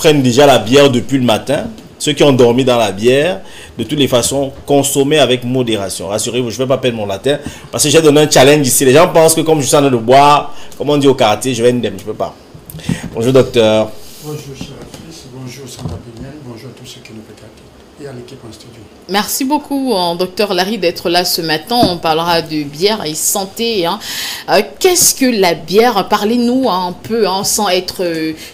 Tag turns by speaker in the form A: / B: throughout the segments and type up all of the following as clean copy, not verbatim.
A: prennent déjà la bière depuis le matin, ceux qui ont dormi dans la bière, de toutes les façons, consommer avec modération. Rassurez-vous, je ne vais pas perdre mon latin parce que j'ai donné un challenge ici. Les gens pensent que comme je suis en train de boire, comme on dit au karaté, je vais indemne. Je ne peux pas. Bonjour docteur.
B: Bonjour cher fils, bonjour Sandra Péniel, bonjour à tous ceux qui nous regardent et à l'équipe en studio.
C: Merci beaucoup, docteur Larry, d'être là ce matin. On parlera de bière et santé. Hein. Qu'est-ce que la bière? Parlez-nous un peu, hein, sans être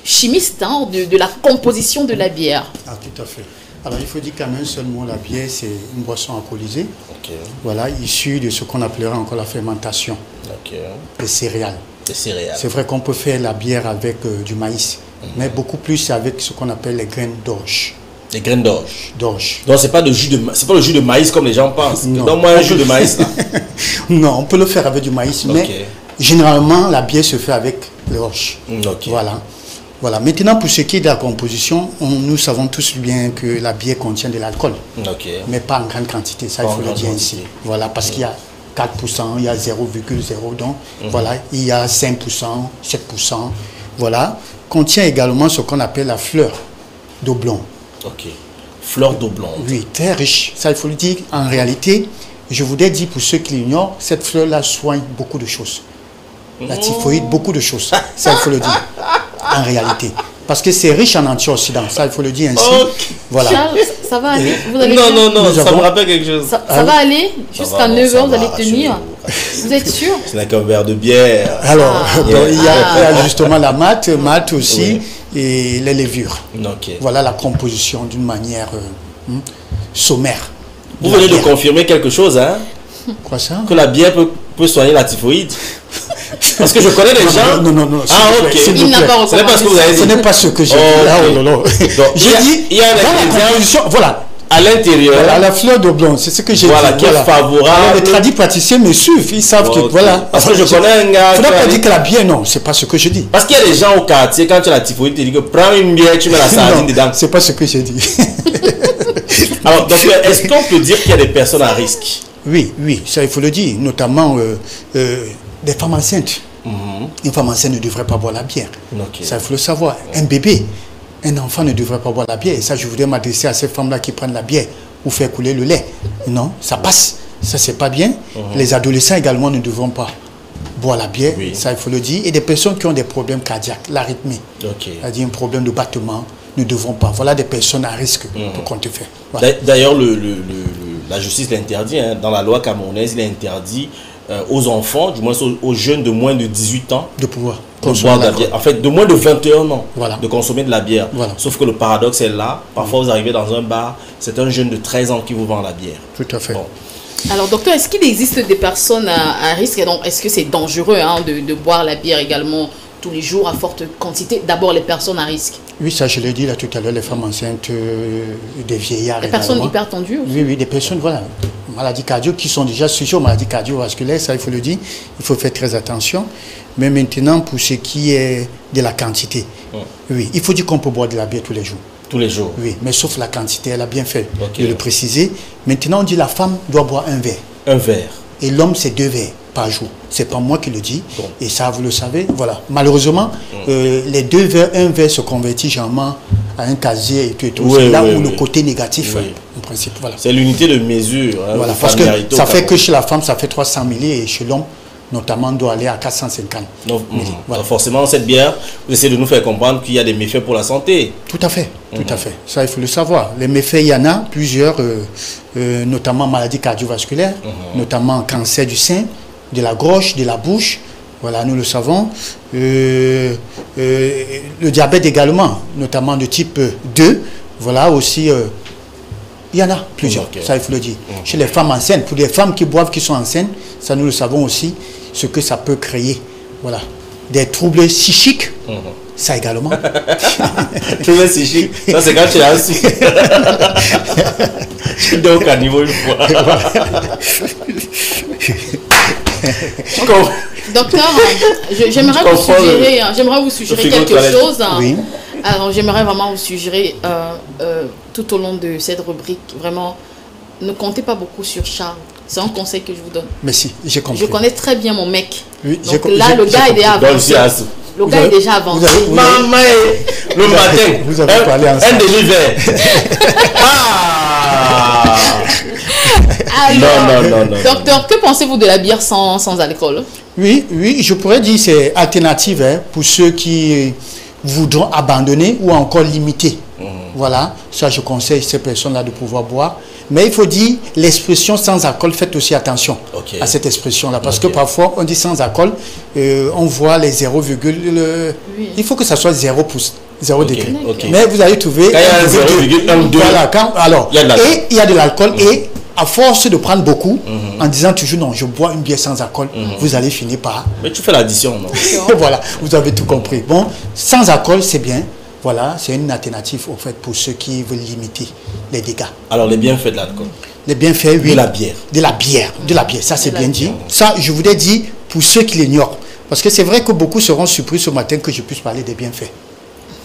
C: chimiste, hein, de la composition de la bière.
B: Ah, tout à fait. Alors, il faut dire qu'en un seul mot, la bière, c'est une boisson alcoolisée.
A: Okay.
B: Voilà, issue de ce qu'on appellera encore la fermentation des céréales.
A: Des céréales.
B: C'est vrai qu'on peut faire la bière avec du maïs, mais beaucoup plus avec ce qu'on appelle les graines d'orge.
A: Les graines d'orge.
B: D'orge.
A: Donc c'est pas le jus de maïs comme les gens pensent.
B: Non.
A: Donne-moi un jus de maïs là.
B: Non, on peut le faire avec du maïs, mais généralement la bière se fait avec l'orge. Voilà. Voilà. Maintenant, pour ce qui est de la composition, nous savons tous bien que la bière contient de l'alcool, mais pas en grande quantité. Ça, il faut le dire ainsi. Voilà, parce qu'il y a 4%, il y a 0,0, donc voilà, il y a 5%, 7%. Voilà. Contient également ce qu'on appelle la fleur d'Oblong.
A: Fleur d'Oblong.
B: Oui, très riche. Ça, il faut le dire. En réalité, je voudrais dire pour ceux qui l'ignorent, cette fleur-là soigne beaucoup de choses. La typhoïde, beaucoup de choses. Ça, il faut le dire. En réalité. Parce que c'est riche en antioxydants. Ça, il faut le dire ainsi. Voilà.
C: Charles, ça va aller? Vous allez
A: non, ça me rappelle quelque chose.
C: Ça va aller? Jusqu'à 9 h, vous allez tenir? Vous êtes sûr?
A: Ce n'est qu'un verre de bière.
B: Alors, il y a justement la mate aussi, et les levures. Voilà la composition d'une manière sommaire.
A: Vous venez de confirmer quelque chose, hein?
B: Quoi ça?
A: Que la bière peut soigner la typhoïde. Parce que je connais des gens.
B: Non.
A: Ah, ok.
C: Ce n'est pas
A: ce que vous avez dit.
B: Ce n'est pas ce que j'ai dit. J'ai dit,
A: il y a un ingrédient.
B: Voilà.
A: À l'intérieur.
B: Voilà, la fleur d'Oblong, c'est ce que j'ai dit.
A: Voilà, qui est favorable.
B: Alors, les tradis praticiens me suivent, ils savent que voilà.
A: Parce que je connais un gars.
B: Il ne faut pas dire que la bière, non, c'est pas ce que je dis.
A: Parce qu'il y a des gens au quartier, quand tu as la typhoïde, tu dis que prends une bière, tu mets la sardine dedans.
B: C'est pas ce que j'ai dit.
A: Alors, donc, est-ce qu'on peut dire qu'il y a des personnes à risque?
B: Oui, ça il faut le dire, notamment des femmes enceintes. Une femme enceinte ne devrait pas boire la bière. Ça il faut le savoir. Un bébé, un enfant ne devrait pas boire la bière. Et ça, je voudrais m'adresser à ces femmes-là qui prennent la bière ou faire couler le lait. Non, ça passe. Ça, c'est pas bien. Les adolescents également ne devront pas boire la bière. Ça, il faut le dire. Et des personnes qui ont des problèmes cardiaques, l'arythmie, c'est-à-dire un problème de battement, ne devront pas. Voilà des personnes à risque pour qu'on te fait. Voilà.
A: D'ailleurs, la justice l'interdit. Hein. Dans la loi camerounaise, il est interdit aux enfants, du moins aux jeunes de moins de 18 ans,
B: de pouvoir
A: consommer de la bière. En fait, de moins de 21 ans,
B: voilà,
A: de consommer de la bière.
B: Voilà.
A: Sauf que le paradoxe est là. Parfois, vous arrivez dans un bar, c'est un jeune de 13 ans qui vous vend la bière.
B: Tout à fait.
C: Bon. Alors, docteur, est-ce qu'il existe des personnes à risque? Est-ce que c'est dangereux, hein, de boire la bière également tous les jours à forte quantité? D'abord, les personnes à risque.
B: Oui, ça je l'ai dit là tout à l'heure, les femmes enceintes, des vieillards.
C: Les personnes hypertendues aussi.
B: Oui, des personnes, voilà, maladies cardio qui sont déjà sujets aux maladies cardiovasculaires, ça il faut le dire, il faut faire très attention. Mais maintenant, pour ce qui est de la quantité, oui, il faut dire qu'on peut boire de la bière tous les jours.
A: Tous les jours?
B: Oui, mais sauf la quantité, elle a bien fait de le préciser. Maintenant, on dit la femme doit boire un verre.
A: Un verre.
B: Et l'homme, c'est 2 verres par jour. C'est pas moi qui le dis. Et ça, vous le savez. Voilà. Malheureusement, les 2 verres, un verre se convertit généralement à un casier et tout. C'est là où le côté négatif, en principe. Voilà.
A: C'est l'unité de mesure. Hein,
B: voilà. Parce que ça fait que chez la femme, ça fait 300 millilitres et chez l'homme, notamment, doit aller à 450 millilitres. Voilà.
A: Forcément, cette bière, vous essayez de nous faire comprendre qu'il y a des méfaits pour la santé.
B: Tout à fait. Tout à fait. Ça, il faut le savoir. Les méfaits, il y en a plusieurs, notamment maladies cardiovasculaires, notamment cancer du sein, de la gorge, de la bouche. Voilà, nous le savons. Le diabète également, notamment de type 2. Voilà aussi, il y en a plusieurs, ça il faut le dire. Chez les femmes enceintes, pour les femmes qui boivent, qui sont enceintes, ça nous le savons aussi, ce que ça peut créer. Voilà. Des troubles psychiques, ça également.
A: Troubles psychiques, ça c'est quand tu as su. Tu dors au niveau une fois.
C: Docteur, j'aimerais vous suggérer quelque chose.
B: Oui.
C: Alors, j'aimerais vraiment vous suggérer, tout au long de cette rubrique, vraiment, ne comptez pas beaucoup sur Charles. C'est un conseil que je vous donne.
B: Mais si, j'ai compris.
C: Je connais très bien mon mec.
B: Oui,
C: donc là, le gars, il est avancé. Le gars est déjà avancé.
A: Maman, le matin,
B: vous avez parlé ensemble.
A: Un demi-verre. Ah!
C: Alors,
A: Non.
C: Docteur, que pensez-vous de la bière sans alcool?
B: Oui, je pourrais dire que c'est alternative pour ceux qui voudront abandonner ou encore limiter. Voilà, ça je conseille ces personnes-là de pouvoir boire. Mais il faut dire l'expression sans alcool, faites aussi attention à cette expression-là. Parce que parfois, on dit sans alcool, on voit les 0, il faut que ça soit 0 degré. Mais vous allez trouver...
A: Quand il y a 0,1, 2.
B: Voilà, alors, et il y a de l'alcool et... À force de prendre beaucoup, en disant toujours non, je bois une bière sans alcool, vous allez finir par...
A: Mais tu fais l'addition, non?
B: Voilà, vous avez tout compris. Bon, sans alcool, c'est bien. Voilà, c'est une alternative au fait pour ceux qui veulent limiter les dégâts.
A: Alors, les bienfaits de l'alcool?
B: Les bienfaits, oui.
A: De la bière.
B: De la bière, ça c'est bien dit. Ça, je voulais dire pour ceux qui l'ignorent. Parce que c'est vrai que beaucoup seront surpris ce matin que je puisse parler des bienfaits.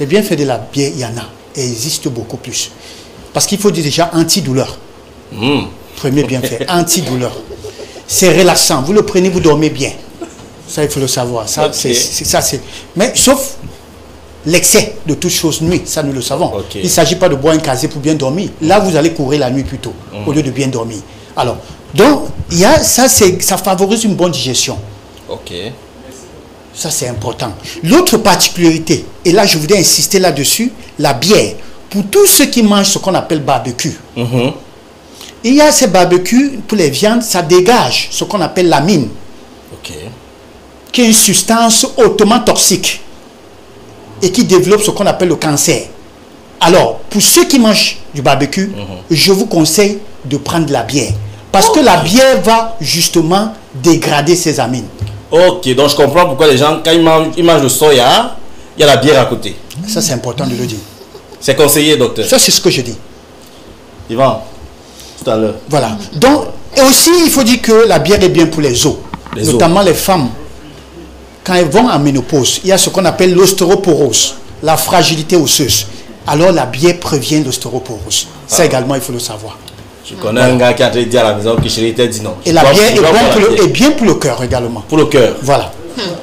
B: Les bienfaits de la bière, il y en a. Et il existe beaucoup plus. Parce qu'il faut dire déjà antidouleur. Premier bienfait, antidouleur. C'est relaxant. Vous le prenez, vous dormez bien. Ça, il faut le savoir. Ça, c'est. Mais sauf l'excès de toutes choses nuit, ça nous le savons. Il ne s'agit pas de boire un casier pour bien dormir. Là, vous allez courir la nuit plutôt, au lieu de bien dormir. Alors, donc, il y a ça, ça favorise une bonne digestion. Ça, c'est important. L'autre particularité, et là, je voudrais insister là-dessus, la bière. Pour tous ceux qui mangent ce qu'on appelle barbecue, il y a ces barbecues pour les viandes, ça dégage ce qu'on appelle l'amine, qui est une substance hautement toxique et qui développe ce qu'on appelle le cancer. Alors, pour ceux qui mangent du barbecue, je vous conseille de prendre de la bière. Parce que la bière va justement dégrader ces amines.
A: Ok, donc je comprends pourquoi les gens, quand ils mangent le soya, il y a la bière à côté.
B: Ça, c'est important de le dire.
A: C'est conseillé, docteur.
B: Ça, c'est ce que je dis.
A: Yvan, tout à l'heure.
B: Voilà. Donc, et aussi, il faut dire que la bière est bien pour les os. Notamment les femmes. Quand elles vont en ménopause, il y a ce qu'on appelle l'ostéoporose, la fragilité osseuse. Alors, la bière prévient l'ostéoporose. Ça également, il faut le savoir.
A: Je connais un gars qui a dit à la maison que chérie t'a dit non.
B: Et la bière est bien pour le cœur également.
A: Pour le cœur.
B: Voilà.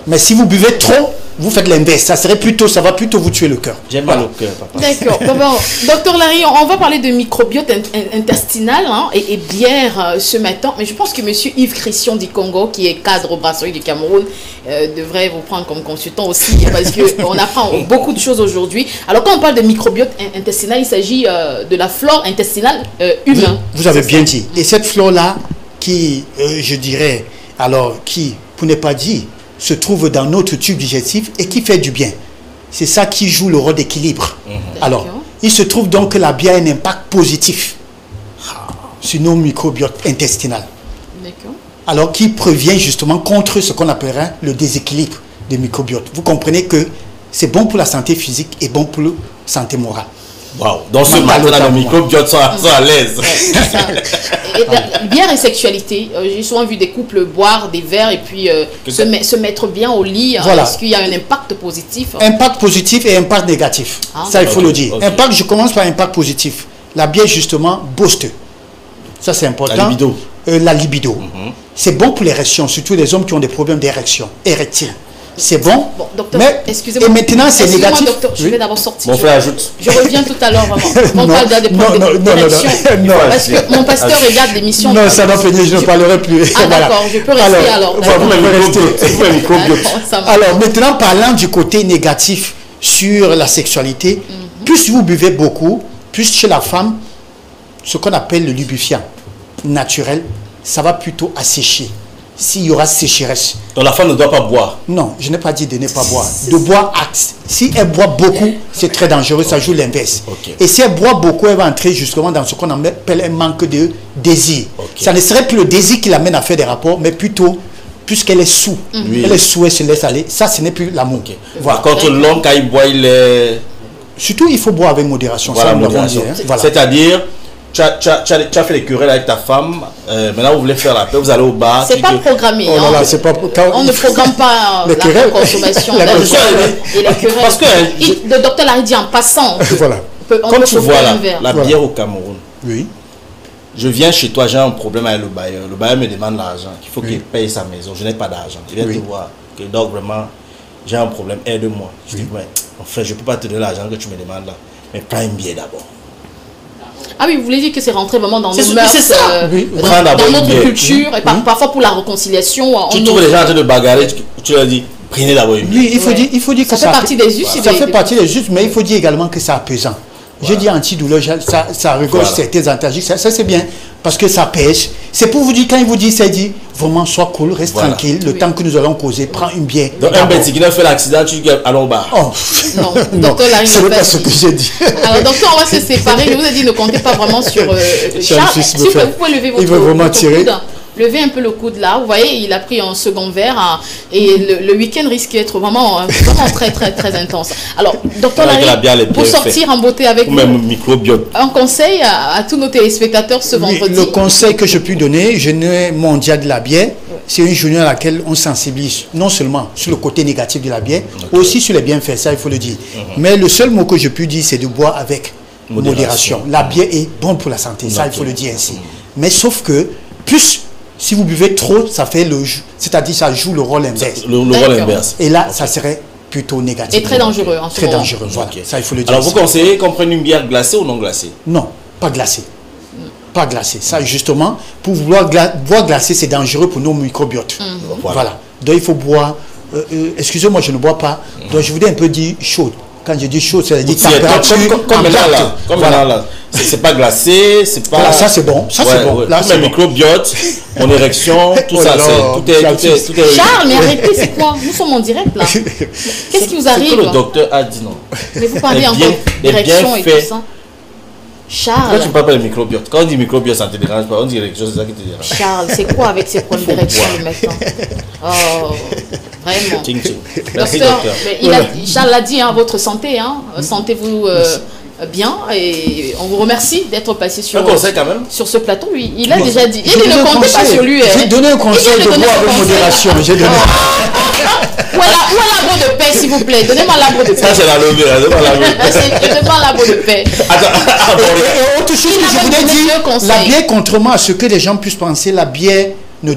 B: Mais si vous buvez trop, vous faites l'inverse. Ça va plutôt vous tuer le cœur.
A: J'ai mal au cœur, papa.
C: D'accord. Bon, docteur Larry, on va parler de microbiote intestinal et bière ce matin. Mais je pense que monsieur Yves Christian du Congo, qui est cadre au brasserie du Cameroun, devrait vous prendre comme consultant aussi. Parce qu'on apprend beaucoup de choses aujourd'hui. Alors, quand on parle de microbiote intestinal, il s'agit de la flore intestinale humaine.
B: Vous avez bien dit. Et cette flore-là, qui, je dirais, alors, qui, pour ne pas dire, se trouve dans notre tube digestif et qui fait du bien. C'est ça qui joue le rôle d'équilibre. Alors, il se trouve donc que la bière a un impact positif sur nos microbiotes intestinales. Alors, qui prévient justement contre ce qu'on appellerait le déséquilibre des microbiotes. Vous comprenez que c'est bon pour la santé physique et bon pour la santé morale.
A: Waouh, dans ce matin-là, les microbiotes sont à l'aise.
C: Bière et sexualité. J'ai souvent vu des couples boire des verres et puis se mettre bien au lit.
B: Voilà.
C: Est-ce qu'il y a un impact positif?
B: Impact positif et impact négatif. Ça, il faut le dire. Impact, je commence par impact positif. La bière, justement, booste. Ça, c'est important.
A: La libido.
B: La libido. C'est bon pour l'érection, surtout les hommes qui ont des problèmes d'érection, érectile. C'est bon,
C: docteur,
B: mais
C: excusez-moi.
B: Et maintenant c'est négatif.
C: Docteur, je vais d'abord sortir.
A: Mon frère ajoute.
C: Je reviens tout à l'heure vraiment. On parle des problèmes d'érection. Parce que mon pasteur regarde l'émission.
B: Non, ça va finir, je ne parlerai plus.
C: Ah d'accord, je peux rester alors.
B: Alors maintenant, parlant du côté négatif sur la sexualité, plus vous buvez beaucoup, plus chez la femme, ce qu'on appelle le lubrifiant naturel, ça va plutôt assécher. S'il y aura sécheresse.
A: Donc la femme ne doit pas boire?
B: Non, je n'ai pas dit de ne pas boire. De boire, si elle boit beaucoup, c'est très dangereux, ça joue l'inverse. Et si elle boit beaucoup, elle va entrer justement dans ce qu'on appelle un manque de désir. Ça ne serait plus le désir qui l'amène à faire des rapports, mais plutôt, puisqu'elle est sous. Elle est sous, elle se laisse aller. Ça, ce n'est plus l'amour.
A: Voilà. Par contre, l'homme, quand il boit, il est...
B: Surtout, il faut boire avec modération.
A: Voilà,
B: ça,
A: modération. Voilà. C'est-à-dire... Tu as fait les querelles avec ta femme, maintenant vous voulez faire la paix, vous allez au bar.
C: C'est pas programmé.
B: Oh là là, c'est pas...
C: On ne programme pas la consommation et les querelles. Parce que le docteur Larry dit en passant.
B: Voilà.
A: Comme tu vois la bière au Cameroun.
B: Oui.
A: Je viens chez toi, j'ai un problème avec le bailleur. Le bailleur me demande l'argent, qu'il faut qu'il paye sa maison. Je n'ai pas d'argent. Il vient te voir. Donc vraiment, j'ai un problème, aide-moi. Je dis, ouais, enfin, je ne peux pas te donner l'argent que tu me demandes là, mais prends un billet d'abord.
C: Ah oui, vous voulez dire que c'est rentré vraiment dans nos
A: C'est
C: mœurs,
A: ça.
C: dans notre culture, et parfois pour la réconciliation.
A: Tu trouves les gens en train de bagarrer, tu leur dis, prenez d'abord une bière.
B: Oui, il faut dire que
C: ça fait partie des us.
B: Ça fait partie des us, mais il faut dire également que c'est apaisant. Voilà. Je dis antidouleur, ça regorge certains antalgiques, ça c'est bien, parce que ça pêche. C'est pour vous dire, quand il vous dit, c'est dit, vraiment, sois cool, reste tranquille, le temps que nous allons causer, prends une bière.
A: Donc un petit qui a fait l'accident, tu dis, allons au bar.
B: Oh.
C: Non, docteur Larry,
B: ce n'est pas ce que j'ai dit.
C: Alors, docteur, on va se séparer. Je vous ai dit, ne comptez pas vraiment sur Charles. Si vous pouvez lever votre coude. Levez un peu le coude là, vous voyez, il a pris un second verre hein, et le week-end risque d'être vraiment très très très intense. Alors, docteur Larry, pour sortir en beauté avec vous,
A: même microbiote.
C: Un conseil à tous nos téléspectateurs ce vendredi.
B: Le conseil que je puis donner, journée mondiale de la bière, c'est une journée à laquelle on sensibilise non seulement sur le côté négatif de la bière, aussi sur les bienfaits, ça il faut le dire. Mais le seul mot que je puis dire, c'est de boire avec modération. La bière est bonne pour la santé, ça il faut le dire ainsi. Mais sauf que, plus si vous buvez trop, ça fait c'est-à-dire ça joue le rôle inverse.
A: Le rôle inverse.
B: Et là, ça serait plutôt négatif.
C: Et très dangereux en ce moment.
B: Très dangereux, voilà. Ça, il faut le dire.
A: Alors, vous conseillez qu'on prenne une bière glacée ou non glacée?
B: Non, pas glacée. Pas glacée. Ça, justement, pour boire glacé, c'est dangereux pour nos microbiotes. Voilà. Donc, il faut boire... excusez-moi, je ne bois pas. Donc, je voudrais un peu dire chaude. Quand je dis chaud, c'est-à-dire température.
A: Comme maintenant là. C'est pas glacé, c'est pas...
B: Voilà, ça c'est bon, ça c'est bon.
A: Là, c'est microbiote, mon érection, tout ça, tout est...
C: Charles, mais arrêtez, c'est quoi? Nous sommes en direct là. Qu'est-ce qui vous arrive?
A: Le docteur a dit non.
C: Mais vous parlez encore d'érection et tout ça. Charles.
A: Pourquoi tu ne parles pas de microbiote? Quand on dit microbiote, ça ne te dérange pas. On dit érection, c'est ça qui te dérange.
C: Charles, c'est quoi avec ces problèmes d'érection le matin? Oh, vraiment.
A: Merci,
C: docteur. Charles l'a dit, hein, votre santé, hein, sentez-vous bien et on vous remercie d'être passé sur ce plateau. Lui, il a déjà dit. Il ne comptait pas sur lui.
B: J'ai donné un conseil de boire avec modération. J'ai donné.
C: Où est l'arbre de paix, s'il vous plaît? Donnez-moi l'arbre de paix.
A: Ça, c'est la levée.
C: Donnez-moi l'arbre de paix.
B: Et autre chose que je voulais dire, la bière, contrairement à ce que les gens puissent penser, la bière ne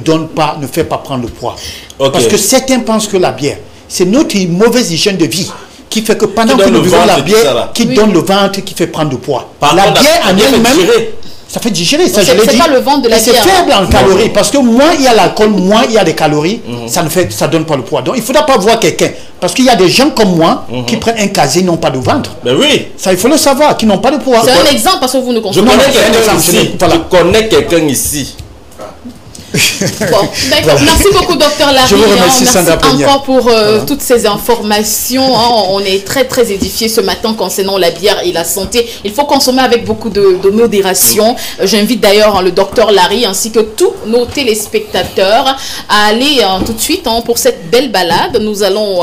B: fait pas prendre le poids. Parce que certains pensent que la bière, c'est notre mauvaise hygiène de vie qui fait que pendant que nous buvons la bière, qui donne le ventre, qui fait prendre le poids. La bière en elle-même, ça fait digérer, ça je l'ai dit.
C: C'est pas le ventre de la bière.
B: C'est faible en calories, parce que moins il y a l'alcool, moins il y a des calories, ça ne donne pas le poids. Donc il ne faudra pas voir quelqu'un, parce qu'il y a des gens comme moi qui prennent un casier, n'ont pas de ventre.
A: Ben oui.
B: Ça il faut le savoir, qui n'ont pas de poids.
C: C'est un exemple parce que vous ne consommez
A: pas. Je connais quelqu'un ici.
C: Bon, merci beaucoup docteur Larry.
B: Je vous remercie,
C: merci encore pour toutes ces informations. On est très très édifiés ce matin concernant la bière et la santé. Il faut consommer avec beaucoup de modération. J'invite d'ailleurs le docteur Larry ainsi que tous nos téléspectateurs à aller tout de suite pour cette belle balade. Nous allons